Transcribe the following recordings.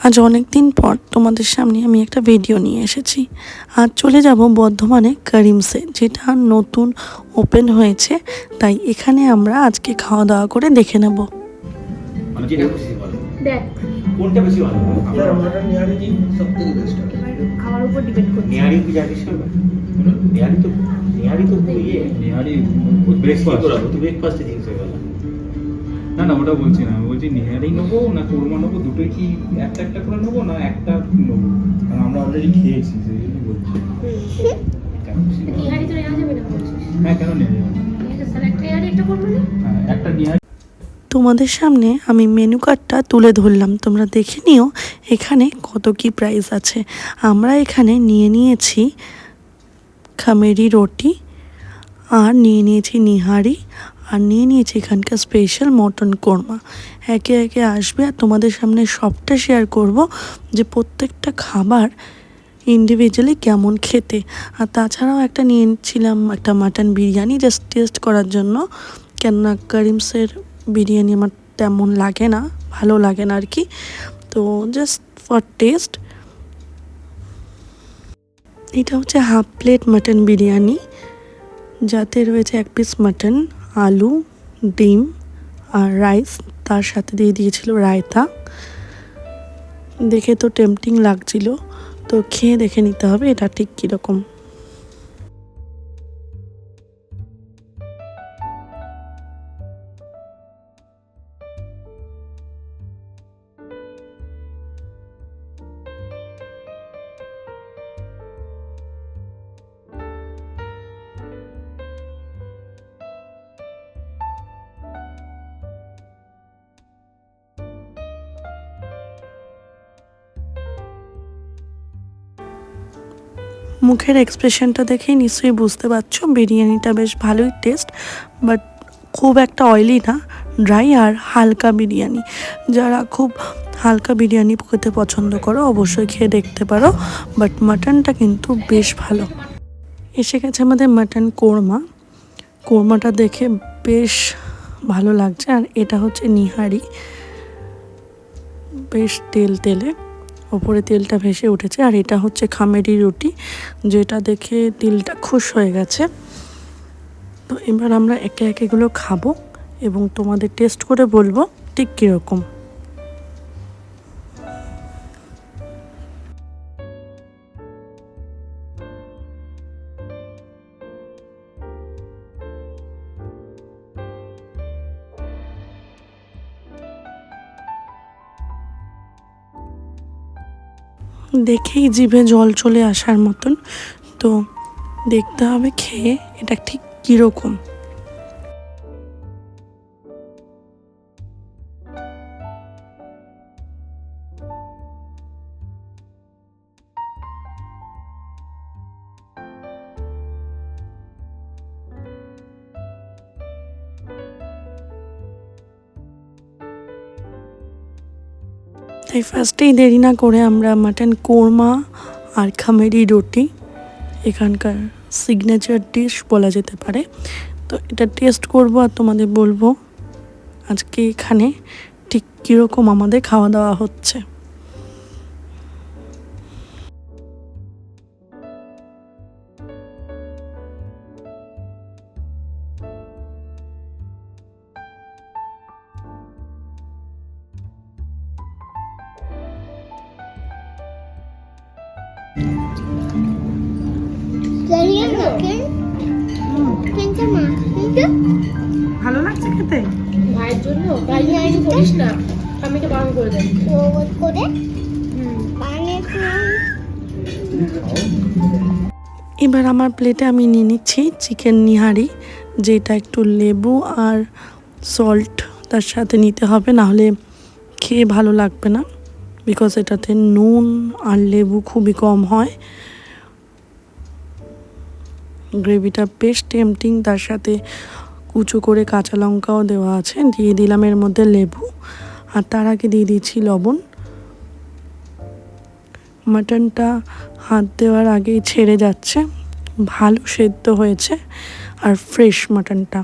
আজ অনেক দিন পর তোমাদের সামনে আমি একটা ভিডিও নিয়ে এসেছি। আজ চলে যাব বর্ধমানে করিমসে, যেটা নতুন ওপেন হয়েছে, তাই এখানে আমরা আজকে খাওয়া দাওয়া করে দেখে নেব। কোনটা বেশি ভালো? আমরা নিহারি দিই সবথেকে বেস্ট। খাওয়ার উপর ডিপেন্ড করছে। নিহারি কি জানিস না? নিহারি তো নিহারি ব্রেকফাস্টে জিনিস হয়ে গেল। না না, ওটা বলছি না, আমি বলছি নিহারি নেবো না কোরমা নেবো, দুটোই কি একটা একটা করে নেবো না একটা নেবো? কারণ আমরা অলরেডি খেয়েছি, সেই জন্য বলছি। নিহারি তো নেওয়া যাবে না বলছিস? হ্যাঁ, কেন নিহারি হবে? তাহলে একটা নিহারি একটা করবো না? হ্যাঁ, একটা নিহারি। তোমাদের সামনে আমি মেনু কার্ডটা তুলে ধরলাম, তোমরা দেখে নিও এখানে কত কি প্রাইস আছে। আমরা এখানে নিয়ে নিয়েছি খামেরি রুটি, আর নিয়ে নিয়েছি নিহারি, আর নিয়ে নিয়েছি এখানকার স্পেশাল মটন কোরমা। একে একে আসবে আর তোমাদের সামনে সবটা শেয়ার করব যে প্রত্যেকটা খাবার ইন্ডিভিজুয়ালি কেমন খেতে। আর তাছাড়াও একটা নিয়েছিলাম একটা মাটন বিরিয়ানি, জাস্ট টেস্ট করার জন্য, কেননা করিমসের বিরিয়ানি আমার তেমন লাগে না, ভালো লাগে না আর কি, তো জাস্ট ফর টেস্ট। এটা হচ্ছে হাফ প্লেট মাটন বিরিয়ানি, যাতে রয়েছে এক পিস মাটন, আলু, ডিম আর রাইস, তার সাথে দিয়ে দিয়েছিল রায়তা। দেখে তো টেম্পটিং লাগছিল, তো খেয়ে দেখে নিতে হবে এটা ঠিক কীরকম। মুখের এক্সপ্রেশনটা দেখেই নিশ্চয়ই বুঝতে পারছো বিরিয়ানিটা বেশ ভালোই টেস্ট, বাট খুব একটা অয়েলি না, ড্রাই আর হালকা বিরিয়ানি। যারা খুব হালকা বিরিয়ানি খেতে পছন্দ করো অবশ্যই খেয়ে দেখতে পারো, বাট মাটনটা কিন্তু বেশ ভালো। এসে গেছে আমাদের মাটন কোরমা। কোরমাটা দেখে বেশ ভালো লাগছে, আর এটা হচ্ছে নিহারি, বেশ তেলে ওপরে তেলটা ভেসে উঠেছে। আর এটা হচ্ছে খামেরি রুটি, যেটা দেখে দিলটা খুশ হয়ে গেছে। তো এবার আমরা একে একে এগুলো খাবো এবং তোমাদের টেস্ট করে বলবো ঠিক কীরকম। দেখেই জিভে জল চলে আসার মতন, তো দেখতে হবে খেয়ে এটা ঠিক কীরকম। তাই ফার্স্টেই দেরি না করে আমরা মাটন কোরমা আর খামেরি রুটি, এখানকার সিগনেচার ডিশ বলা যেতে পারে, তো এটা টেস্ট করব আর তোমাদের বলবো আজকে এখানে ঠিক কীরকম আমাদের খাওয়া দাওয়া হচ্ছে। ভালো লাগছে খেতে। ভাইয়ের জন্য ভাই নিহারি করিস না, আমি তো বারণ করে দেন করে। এবার আমার প্লেটে আমি নিয়ে নিচ্ছি চিকেন নিহারি, যেটা একটু লেবু আর সল্ট তার সাথে নিতে হবে, নাহলে খেয়ে ভালো লাগবে না, বিকজ এটাতে নুন আর লেবু খুবই কম হয়। গ্রেভিটা বেশ টেম্পটিং, তার সাথে কুচো করে কাঁচা লঙ্কাও দেওয়া আছে। দিয়ে দিলাম এর মধ্যে লেবু, আর তার আগে দিয়ে দিচ্ছি লবণ। মাটনটা হাত দেওয়ার আগেই ছেড়ে যাচ্ছে, ভালো সেদ্ধ হয়েছে, আর ফ্রেশ মাটনটা,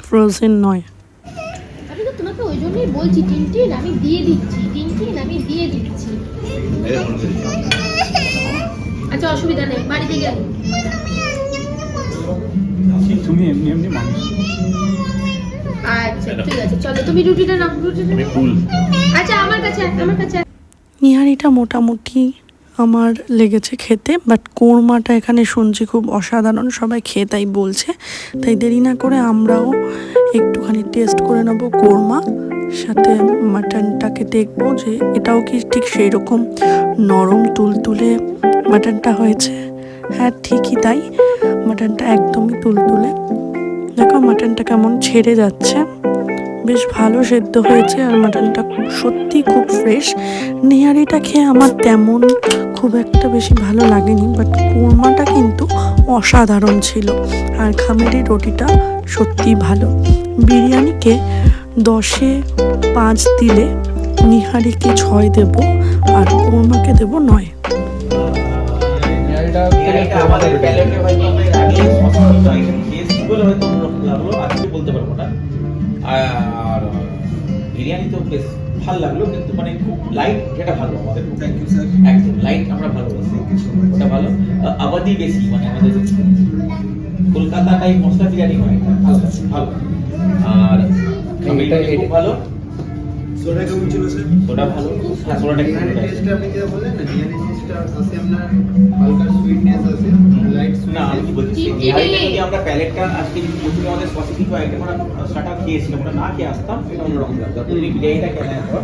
ফ্রোজেন নয়। আমি তো তোমাকে ওই জন্যই বলছি টিনটিন, আমি দিয়ে দিচ্ছি। চিকেন আমি দিয়ে দিচ্ছি। এটা মনে করি আচ্ছা অসুবিধা নেই, বাড়িতে গেলে। তুমি এমনি এমনি মানুষ। আচ্ছা ঠিক আছে, চলো তুমি রুটিটা নাও, রুটিটা আমি নাও। ফুল আচ্ছা আমার কাছে নিহারিটা মোটামুটি আমার লেগেছে খেতে, বাট কোরমাটা এখানে শুনছি খুব অসাধারণ, সবাই খেয়ে তাই বলছে। তাই দেরি না করে আমরাও একটুখানি টেস্ট করে নেব কোরমা, সাথে মাটনটাকে দেখবো যে এটাও কি ঠিক সেই রকম নরম তুলতুলে মাটনটা হয়েছে। হ্যাঁ ঠিকই তাই, মাটনটা একদমই তুলতুলে। দেখো মাটনটা কেমন ছেড়ে যাচ্ছে, বেশ ভালো সেদ্ধ হয়েছে, আর মাটনটা সত্যি খুব ফ্রেশ। নিহারিটা খেয়ে আমার তেমন খুব একটা বেশি ভালো লাগেনি, বাট কোরমাটা কিন্তু অসাধারণ ছিল, আর খামেরি রুটিটা সত্যি ভালো। বিরিয়ানিকে 10-এ 5 দিলে নিহারিকে 6 দেব, আর কোরমাকে দেব 9। নিহারিটা আমাদের প্যালেটে হয়তো আমরা এর আগে সবসময় আইটেম খেয়েছি বলে হয়তো অন্যরকম লাগলো, আজকে বলতে পারবো না। আর বিরিয়ানি তো বেশ ভালো লাগলো, কিন্তু মানে খুব লাইট, যেটা ভালো আমাদের। Thank you sir. একদম লাইট, আমরা ভালোবাসি, ওটা ভালো। আবাদি বেশি, মানে আমাদের কলকাতা টাইপ মশলা বিরিয়ানি নয়, এটা হালকা ভালো। আর খামিরটা খুব ভালো, সোডা কেমন ছিল স্যার? ওটা ভালো। হ্যাঁ, সোডাটা একটু বিরিয়ানি ভালো আছে। টেস্টটা আপনি যেটা বললেন না, বিরিয়ানি টেস্টটা আছে আপনার হালকা সুইটনেস আছে, লাইট না আমি কি সুইটনেস। বলছি, নিহারিটা যদি আমরা প্যালেটটা আজকে যদি প্রথমে আমাদের স্পেসিফিক আইটেম আমরা স্টার্টার খেয়েছিলাম, ওটা না খেয়ে আসতাম, সেটা অন্যরকম লাগতো। আর তুমি বিরিয়ানিটা খেয়ে নেওয়ার পর